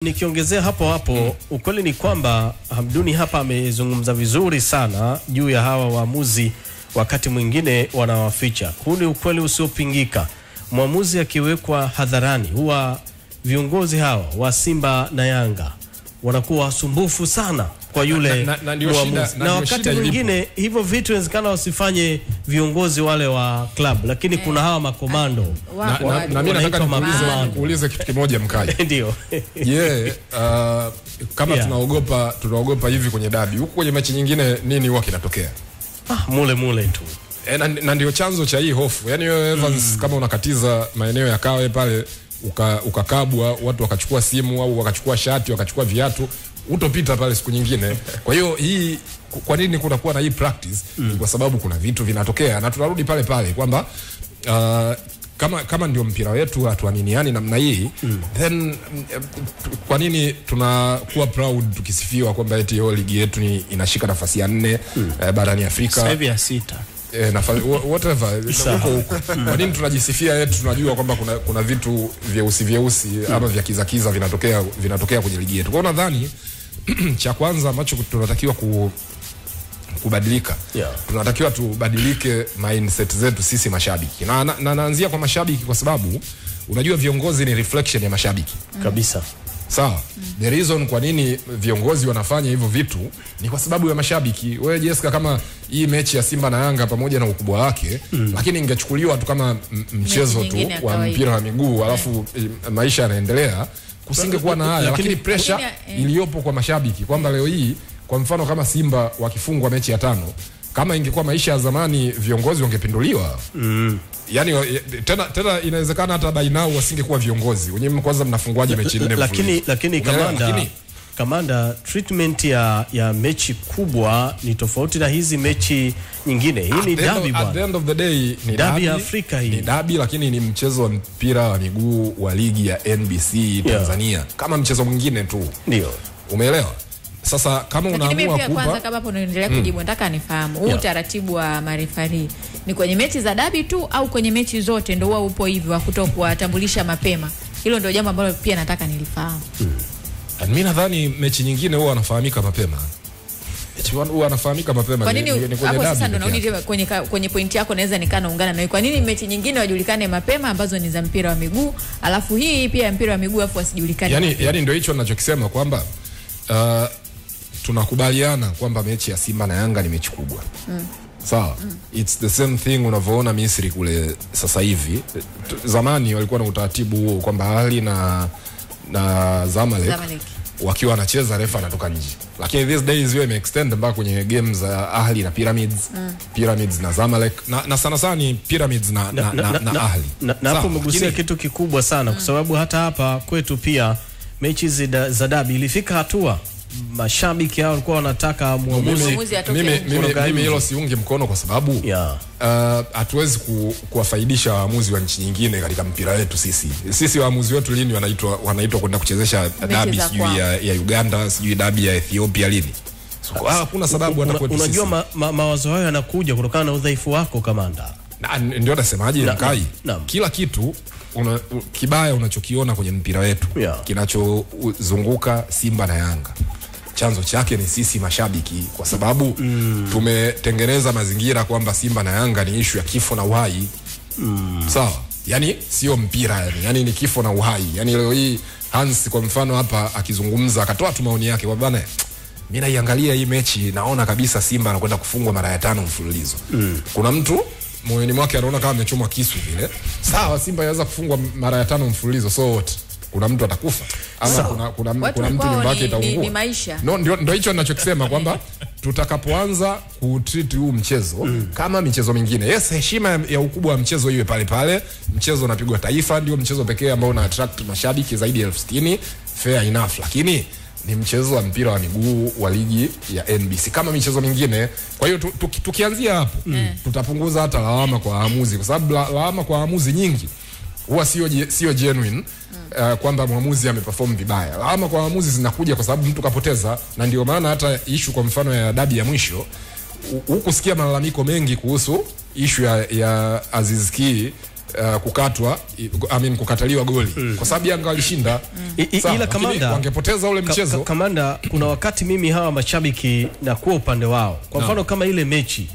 Nikiongezea hapo ukweli ni kwamba Hamduni hapa amezungumza vizuri sana juu ya hawa waamuzi wakati mwingine wanawaficha. Huu ni ukweli usiopingika. Mwamuzi akiwekwa hadharani, huwa viongozi hawa wa Simba na Yanga wanakuwa wasumbufu sana kwa yule mwamuzi. Na wakati mwingine hivyo vitu inawezekana wasifanye viongozi wale wa club, lakini kuna hawa makomando. Na mimi nataka nikuulize kitu kimoja Mkai. Ndio. Kama tunaogopa hivi kwenye dabi, huko kwenye mechi nyingine nini huwa kinatokea? Mule tu. Na ndio chanzo cha hii hofu. Yaani wewe Evans, kama unakatiza maeneo ya Kawe pale ukakabwa, watu wakachukua simu au wakachukua shati, wakachukua viatu, utopita pale siku nyingine. Kwa hiyo hii, kwa nini kunakuwa na hii practice? Kwa sababu kuna vitu vinatokea, na tunarudi pale pale kwamba kama ndio mpira wetu hatuaminiani namna hii, then kwa nini tunakuwa proud tukisifiwa kwamba eti hiyo ligi yetu inashika nafasi ya 4 barani Afrika, sasa hivi ya 6, whatever huko. Kwa nini tunajisifia yetu? Tunajua kwamba kuna vitu vyeusi ama vya kizakiza vinatokea kwenye ligi yetu. Kwa hiyo nadhani cha kwanza ambacho tunatakiwa kubadilika, tunatakiwa tubadilike mindset zetu sisi mashabiki. Na naanzia kwa mashabiki, kwa sababu unajua viongozi ni reflection ya mashabiki kabisa. Sawa. The reason kwa nini viongozi wanafanya hivyo vitu ni kwa sababu ya mashabiki. Wewe Jessica, kama hii mechi ya Simba na Yanga pamoja na ukubwa wake, lakini ingechukuliwa tu kama mchezo tu wa mpira wa miguu, alafu maisha yanaendelea, kusingekuwa na haya. Lakini pressure iliyopo kwa mashabiki kwamba leo hii, kwa mfano kama Simba wakifungwa mechi ya 5, kama ingekuwa maisha ya zamani, viongozi wangepinduliwa. Yaani tena inawezekana hata by now wasingekuwa viongozi. Wenyewe kwanza mnafunguaje mechi 4? Lakini kamanda, treatment ya mechi kubwa ni tofauti na hizi mechi nyingine. Hii ni derby bwana. At the end of the day ni derby ya Afrika hii. Ni derby, lakini ni mchezo wa mpira wa miguu wa ligi ya NBC Tanzania, kama mchezo mwingine tu. Ndio. Umeelewa? Sasa kama unaamua kwanza, kama hapo unaendelea kujibu, nataka nifahamu huu utaratibu wa marefari ni kwenye mechi za dabi tu au kwenye mechi zote ndio wao upo hivi wa kutokuwatambulisha mapema? Hilo ndio jambo ambalo pia nataka nilifahamu. Mimi nadhani mechi nyingine huwa anafahamika mapema. Mechi huwa anafahamika mapema. Kwa nini hapo sasa ndio nauli kwenye point yako naweza nikanaungana nawe? Kwa nini mechi nyingine wajulikane mapema ambazo ni za mpira wa miguu, alafu hii pia mpira wa miguu afu wasijulikane? Yani ndio hicho ninachokisema kwamba tunakubaliana kwamba mechi ya Simba na Yanga ni mechi kubwa. Sawa. It's the same thing unavyoona Misri kule sasa hivi. Zamani walikuwa na utaratibu huo kwamba Ahli na Zamalek wakiwa wanacheza, refa anatoka nje. Lakini these days hiyo imeextend mpaka kwenye games za Ahli na Pyramids na Zamalek, na sana sana ni Pyramids na Ahli. Na hapo umegusia kitu kikubwa sana, kwa sababu hata hapa kwetu pia mechi za dabi ilifika hatua mashabiki hao walikuwa wanataka muamuzi. Mimi hilo siungi mkono, kwa sababu hatuwezi kuwafaidisha waamuzi wa nchi nyingine katika mpira wetu sisi waamuzi wetu lini wanaitwa kwenda kuchezesha dabi sijui ya Uganda, sijui dabi ya Ethiopia lini? Hakuna sababu hata kwetu. Unajua mawazo hayo yanakuja kutokana na udhaifu wako kamanda. Ndio nasemaje Mkai, kila kitu kibaya unachokiona kwenye mpira wetu kinachozunguka Simba na Yanga, chanzo chake ni sisi mashabiki, kwa sababu tumetengeneza mazingira kwamba Simba na Yanga ni issue ya kifo na uhai. Sawa? Yani sio mpira, yani ni kifo na uhai. Yani leo hii Hans kwa mfano hapa akizungumza, akatoa tu maoni yake, bwana, mimi naiangalia hii mechi naona kabisa Simba anakwenda kufungwa mara ya 5 mfululizo. Kuna mtu moyoni mwake anaona kama amechomwa kisu vile. Sawa, Simba inaweza kufungwa mara ya 5 mfululizo, so what? Kuna mtu atakufa ama kuna mtu nyumba yake itaungua. Ni maisha. Ndio hicho ninachokisema kwamba tutakapoanza kutreat huu mchezo kama michezo mingine, yes, heshima ya ukubwa wa mchezo iwe pale pale. Mchezo unapigwa taifa, ndio mchezo pekee ambao una attract mashabiki zaidi ya 60,000, fair enough, lakini ni mchezo wa mpira wa miguu wa ligi ya NBC kama michezo mingine. Kwa hiyo tukianzia hapo tutapunguza hata lawama kwa waamuzi, kwa sababu lawama kwa waamuzi nyingi huwa sio genuine, kwamba mwamuzi ameperform vibaya. Lawama kwa waamuzi zinakuja kwa sababu mtu kapoteza, na ndio maana hata issue kwa mfano ya dabi ya mwisho huku sikia malalamiko mengi kuhusu issue ya Aziz Ki kukataliwa goli kwa sababu Yanga walishinda. Ila kamanda wangepoteza ule mchezo. Kamanda, kuna wakati mimi hawa mashabiki na kuwa upande wao. Kwa mfano kama ile mechi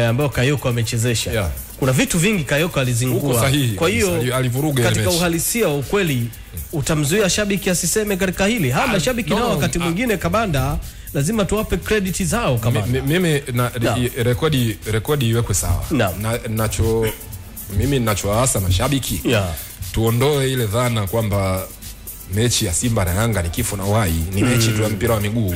ambayo Kayoko amechezesha. Kuna vitu vingi Kayoko alizingua. Kwa hiyo alivuruga katika uhalisia wa ukweli utamzuia shabiki asiseme katika hili. Hawa mashabiki nao wakati mwingine kamanda lazima tuwape credit zao kamanda. Mimi rekodi iwekwe sawa. Mimi ninachowaasa mashabiki tuondoe ile dhana kwamba mechi ya Simba na Yanga ni kifo na uhai. Ni mechi tu ya mpira wa miguu.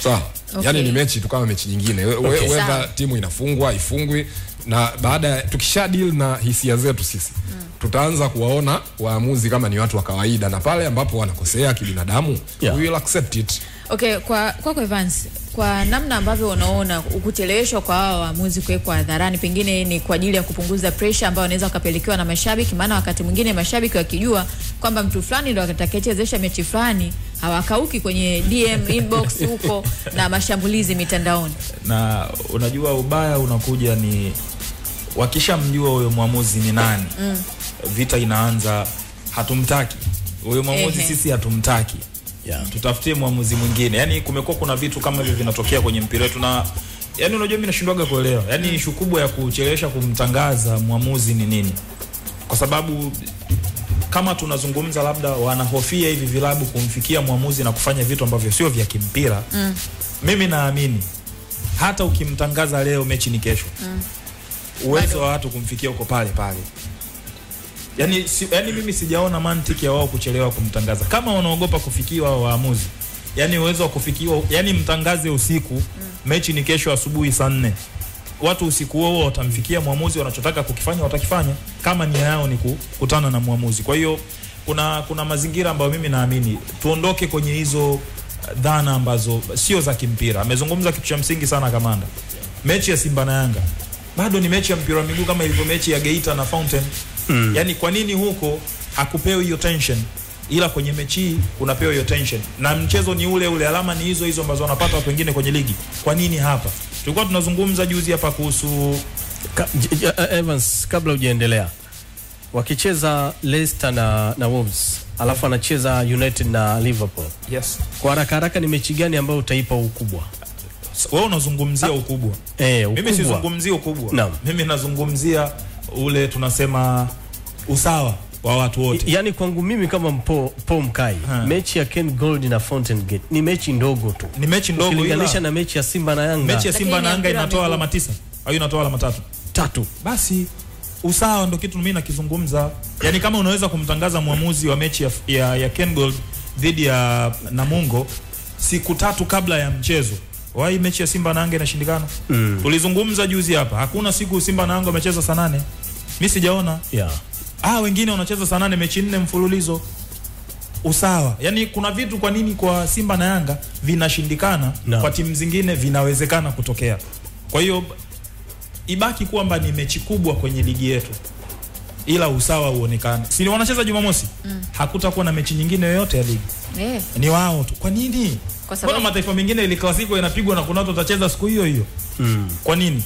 Sawa. Yani ni mechi tu kama mechi nyingine. Whether timu inafungwa, ifungwi, na baada tukisha deal na hisia zetu sisi tutaanza kuwaona waamuzi kama ni watu wa kawaida, na pale ambapo wanakosea kibinadamu we will accept it. Okay, kwa Evans, kwa namna ambavyo unaona ukucheleweshwa kwa hao waamuzi kuwekwa hadharani, pengine ni kwa ajili ya kupunguza pressure ambayo wanaweza kupelekewa na mashabiki, maana wakati mwingine mashabiki wakijua kwamba mtu fulani ndo atakayechezesha mechi fulani hawakauki kwenye DM inbox huko na mashambulizi mitandaoni. Na unajua ubaya unakuja ni wakishamjua huyo mwamuzi ni nani, vita inaanza, hatumtaki huyo mwamuzi, sisi hatumtaki, tutafutie mwamuzi mwingine. Yani kumekuwa kuna vitu kama hivyo vinatokea kwenye mpira wetu, na yani unajua mimi nashindwaga kuelewa yani issue kubwa ya kuchelewesha kumtangaza mwamuzi ni nini. Kwa sababu kama tunazungumza labda wanahofia hivi vilabu kumfikia mwamuzi na kufanya vitu ambavyo sio vya kimpira, mimi naamini hata ukimtangaza leo mechi ni kesho, uwezo wa watu kumfikia uko pale pale. Yani mimi sijaona mantiki ya wao kuchelewa kumtangaza. Kama wanaogopa kufikiwa wao waamuzi, yani uwezo wa kufikiwa, yani mtangaze usiku, mechi ni kesho asubuhi saa 4. Watu usiku huo watamfikia mwamuzi, wanachotaka kukifanya watakifanya kama nia yao ni kukutana na mwamuzi. Kwa hiyo kuna mazingira ambayo mimi naamini tuondoke kwenye hizo dhana ambazo sio za kimpira. Amezungumza kitu cha msingi sana kamanda. Mechi ya Simba na Yanga bado ni mechi ya mpira wa miguu kama ilivyo mechi ya Geita na Fountain. Yani kwa nini huko hakupewi hiyo tension ila kwenye mechi unapewa hiyo tension? Na mchezo ni ule, alama ni hizo ambazo wanapata watu wengine kwenye ligi. Kwa nini hapa? Tulikuwa tunazungumza juzi hapa kuhusu Evans, kabla hujaendelea, wakicheza Leicester na Wolves, alafu anacheza United na Liverpool. Yes. Kwa haraka ni mechi gani ambayo utaipa ukubwa? Wewe unazungumzia ukubwa. Mimi sizungumzii ukubwa. Mimi nazungumzia ule tunasema usawa wa watu wote. Yani kwangu mimi kama Paul Mkai, mechi ya Ken Gold na Fountain Gate ni mechi ndogo tu. Ni mechi ndogo ukilinganisha na mechi ya Simba na Yanga. Mechi ya Simba na Yanga inatoa alama 9 au inatoa alama 3. Basi usawa ndo kitu mimi nakizungumza. Yani kama unaweza kumtangaza mwamuzi wa mechi ya Ken Gold dhidi ya Namungo siku 3 kabla ya mchezo, wai mechi ya Simba na Yanga inashindikana? Tulizungumza juzi hapa, hakuna siku Simba na Yanga wamecheza saa 8. Mimi sijaona. Wengine wanacheza saa 8 mechi 4 mfululizo. Usawa. Yani kuna vitu kwa nini kwa Simba na Yanga vinashindikana, kwa timu zingine vinawezekana kutokea. Kwa hiyo ibaki kwamba ni mechi kubwa kwenye ligi yetu, ila usawa uonekane. Si wanacheza Jumamosi, hakutakuwa na mechi nyingine yoyote ya ligi. Ni wao tu. Kwa nini? Kwa sababu mataifa mengine ile klasiko inapigwa na kuna watu watacheza siku hiyo hiyo. Kwa nini?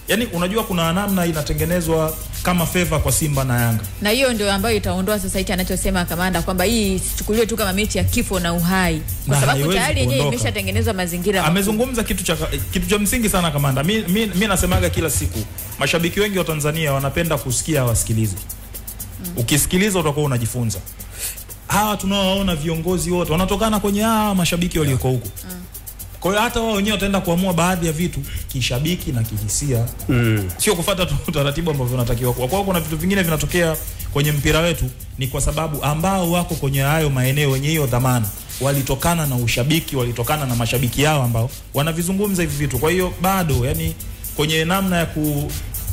Yani unajua kuna namna inatengenezwa kama favor kwa Simba na Yanga. Na hiyo ndio ambayo itaondoa sasa hicho anachosema kamanda kwamba hii sichukuliwe tu kama mechi ya kifo na uhai. Kwa sababu tayari yenyewe imeshatengenezwa mazingira. Amezungumza kitu cha msingi sana kamanda. Mimi nasemaga kila siku, mashabiki wengi wa Tanzania wanapenda kusikia wasikilize. Ukisikiliza utakuwa unajifunza. Hawa tunaowaona viongozi wote wanatokana kwenye mashabiki walioko huko. Kwa hiyo hata wao wenyewe wataenda kuamua baadhi ya vitu kishabiki na kihisia. Sio kufuata tu taratibu ambavyo unatakiwa. Kwa hiyo kuna vitu vingine vinatokea kwenye mpira wetu ni kwa sababu ambao wako kwenye hayo maeneo wenye hiyo dhamana walitokana na ushabiki, walitokana na mashabiki yao ambao wanavizungumza hivi vitu. Kwa hiyo bado yani kwenye namna ya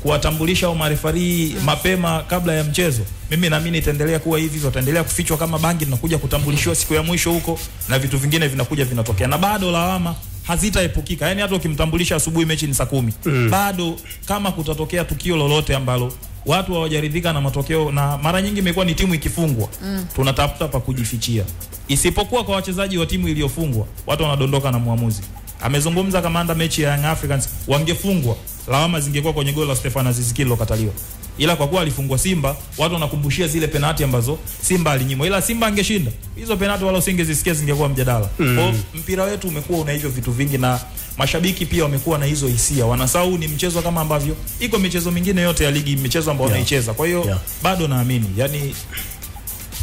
kuwatambulisha au marefari mapema kabla ya mchezo, mimi naamini itaendelea kuwa hivi, wataendelea kufichwa kama bangi na kuja kutambulishwa siku ya mwisho huko, na vitu vingine vinakuja vinatokea, na bado lawama hazitaepukika. Yani hata ukimtambulisha asubuhi mechi ni saa 10, bado kama kutatokea tukio lolote ambalo watu hawajaridhika na matokeo, na mara nyingi imekuwa ni timu ikifungwa, tunatafuta pa kujifichia. Isipokuwa kwa wachezaji wa timu iliyofungwa, watu wanadondoka na muamuzi. Amezungumza kamanda mechi ya Young Africans, wangefungwa lawama zingekuwa kwenye goli la Stefan Aziz Ki lilokataliwa. ila kwa kuwa alifungwa Simba, watu wanakumbushia zile penalti ambazo Simba alinyimwa, ila Simba angeshinda hizo penalti wala usingezisikia zingekuwa mjadala. Kwa mpira wetu umekuwa una hivyo vitu vingi, na mashabiki pia wamekuwa na hizo hisia, wanasahau ni mchezo kama ambavyo iko michezo mingine yote ya ligi, michezo ambayo wanaicheza. Kwa hiyo bado naamini yani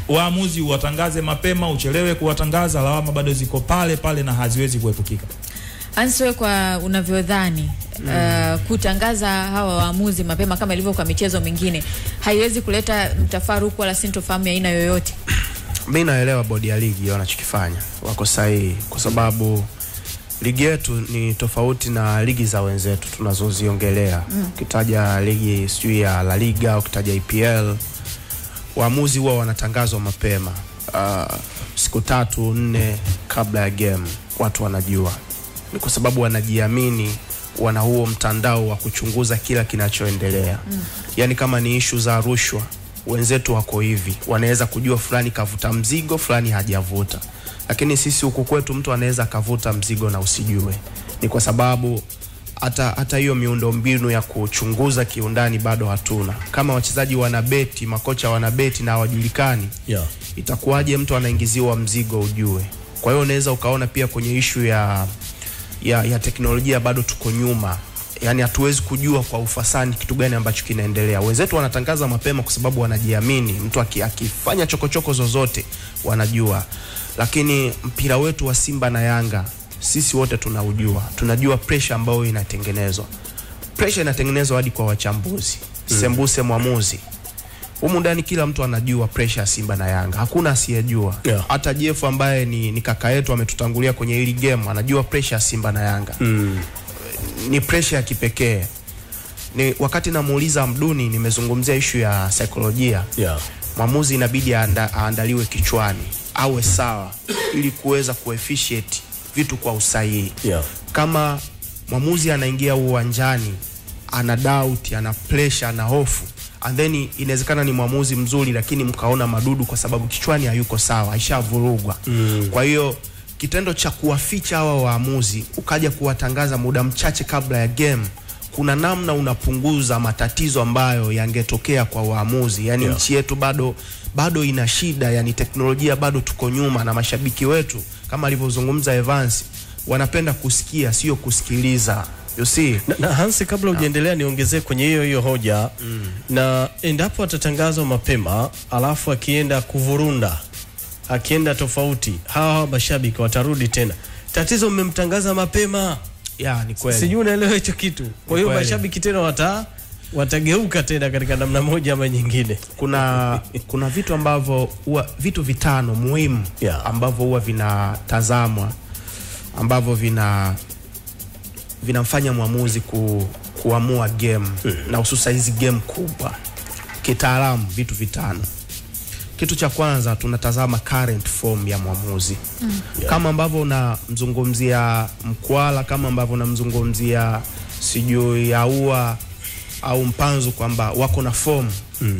waamuzi watangaze mapema, uchelewe kuwatangaza, lawama bado ziko pale pale na haziwezi kuepukika. Answe, kwa unavyodhani kutangaza hawa waamuzi mapema kama ilivyo kwa michezo mingine haiwezi kuleta mtafaruku wala sintofahamu ya aina yoyote? Mimi naelewa bodi ya ligi wanachokifanya, wako sahihi, kwa sababu ligi yetu ni tofauti na ligi za wenzetu tunazoziongelea. Ukitaja ligi sijui ya La Liga, ukitaja EPL, waamuzi huwa wanatangazwa mapema, siku 3-4 kabla ya game. Watu wanajua, ni kwa sababu wanajiamini, wana huo mtandao wa kuchunguza kila kinachoendelea. Yani kama ni issue za rushwa, wenzetu wako hivi, wanaweza kujua fulani kavuta mzigo, fulani hajavuta. Lakini sisi huku kwetu mtu anaweza kavuta mzigo na usijue. Ni kwa sababu hata hiyo miundombinu ya kuchunguza kiundani bado hatuna. Kama wachezaji wanabeti, makocha wanabeti na hawajulikani, itakuwaje mtu anaingiziwa mzigo ujue? Kwa hiyo unaweza ukaona pia kwenye issue ya teknolojia bado tuko nyuma. Yani hatuwezi kujua kwa ufasani kitu gani ambacho kinaendelea. Wenzetu wanatangaza mapema kwa sababu wanajiamini, mtu akifanya chokochoko zozote wanajua. Lakini mpira wetu wa Simba na Yanga sisi wote tunaujua. Tunajua pressure ambayo inatengenezwa. Pressure inatengenezwa hadi kwa wachambuzi. Sembuse mwamuzi. Humu ndani kila mtu anajua pressure ya Simba na Yanga. Hakuna asiyejua. Hata Jeff ambaye ni kaka yetu ametutangulia kwenye hili game anajua pressure ya Simba na Yanga. Ni pressure ya kipekee. Ni wakati namuuliza Mduni nimezungumzia issue ya saikolojia. Mwamuzi inabidi aandaliwe kichwani, awe sawa ili kuweza kuefficient vitu kwa usahihi. Kama mwamuzi anaingia uwanjani ana doubt, ana pressure, ana hofu, and then inawezekana ni mwamuzi mzuri lakini mkaona madudu kwa sababu kichwani hayuko sawa, aishavurugwa. Kwa hiyo kitendo cha kuwaficha hawa waamuzi ukaja kuwatangaza muda mchache kabla ya game, kuna namna unapunguza matatizo ambayo yangetokea kwa waamuzi. Yani nchi yetu bado ina shida, yani teknolojia bado tuko nyuma, na mashabiki wetu kama alivyozungumza Evans wanapenda kusikia sio kusikiliza. You see? Na Hansi, kabla hujaendelea niongezee kwenye hiyo hoja. Na endapo atatangazwa mapema alafu akienda kuvurunda, akienda tofauti, hawa mashabiki watarudi tena. Tatizo mmemtangaza mapema. Ni kweli. Sijui unaelewa hicho kitu. Kwa hiyo mashabiki tena watageuka tena katika namna moja ama nyingine. Kuna vitu ambavyo vitu vitano muhimu ambavyo huwa vinatazamwa, ambavyo vinamfanya mwamuzi kuamua game, na hususa hizi game kubwa. Kitaalamu vitu vitano. Kitu cha kwanza tunatazama current form ya mwamuzi. Kama ambavyo unamzungumzia Mkwala, kama ambavyo unamzungumzia sijui Yaua au Mpanzu kwamba wako na form,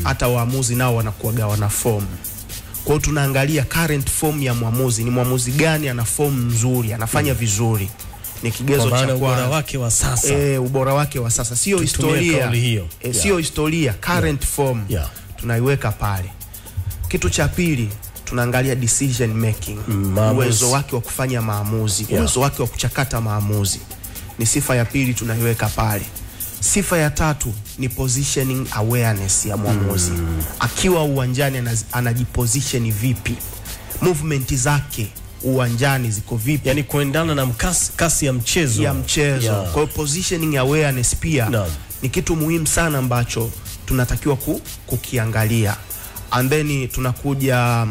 hata waamuzi nao wanakuwa na form. Kwa hiyo tunaangalia current form ya mwamuzi, ni mwamuzi gani ana form nzuri, anafanya vizuri. Ni kigezo cha ubora wake wa sasa. Ubora wake wa sasa, sio historia. Sio historia, current form. Tunaiweka pale. Kitu cha pili tunaangalia decision making, uwezo wake wa kufanya maamuzi, uwezo wake wa kuchakata maamuzi. Ni sifa ya pili tunaiweka pale. Sifa ya tatu ni positioning awareness ya mwamuzi. Akiwa uwanjani anajiposition vipi? Movement zake uwanjani ziko vipi? Yani kuendana na kasi ya mchezo. Kwa hiyo positioning awareness pia ni kitu muhimu sana ambacho tunatakiwa kukiangalia. And then tunakuja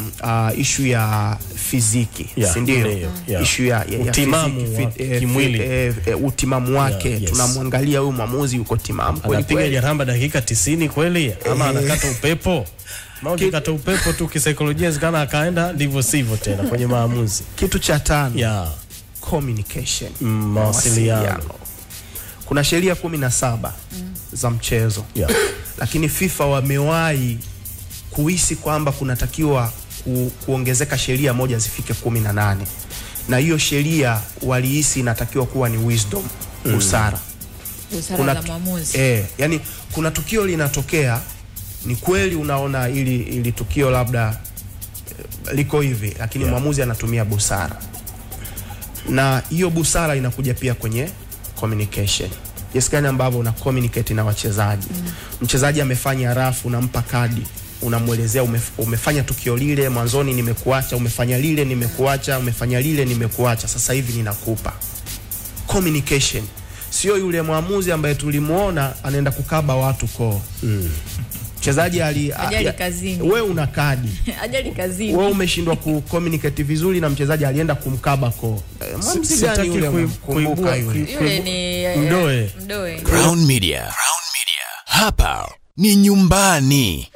issue ya fiziki, si ndio? Issue ya utimamu kimwili, utimamu wake. Tunamwangalia huyu mwamuzi yuko timamu kweli, anapiga jaramba dakika 90 kweli ama anakata upepo? Maana kata upepo tu kisaikolojia zikana akaenda ndivyo sivyo tena kwenye maamuzi. Kitu cha tano communication, mawasiliano. Kuna sheria 17 za mchezo. Lakini FIFA wamewahi kuhisi kwamba kunatakiwa kuongezeka sheria moja zifike 18. Na hiyo sheria walihisi inatakiwa kuwa ni busara. Busara la mwamuzi. Yani kuna tukio linatokea ni kweli unaona ili tukio labda liko hivi, lakini mwamuzi anatumia busara, na hiyo busara inakuja pia kwenye communication. Jinsi gani ambavyo una communicate na wachezaji. Mchezaji amefanya rafu, unampa kadi, unamuelezea umefanya tukio lile mwanzoni, nimekuacha, umefanya lile nimekuacha, umefanya lile nimekuacha, sasa hivi ninakupa. Communication. Sio yule mwamuzi ambaye tulimuona anaenda kukaba watu koo. Mchezaji ajali kazini. Wewe una kadi. Ajali kazini. Wewe umeshindwa ku-communicate vizuri na mchezaji alienda kumkaba koo. Mwamuzi gani yule? Kumbuka yule ni Mdoe. Mdoe. Crown Media. Hapa ni nyumbani.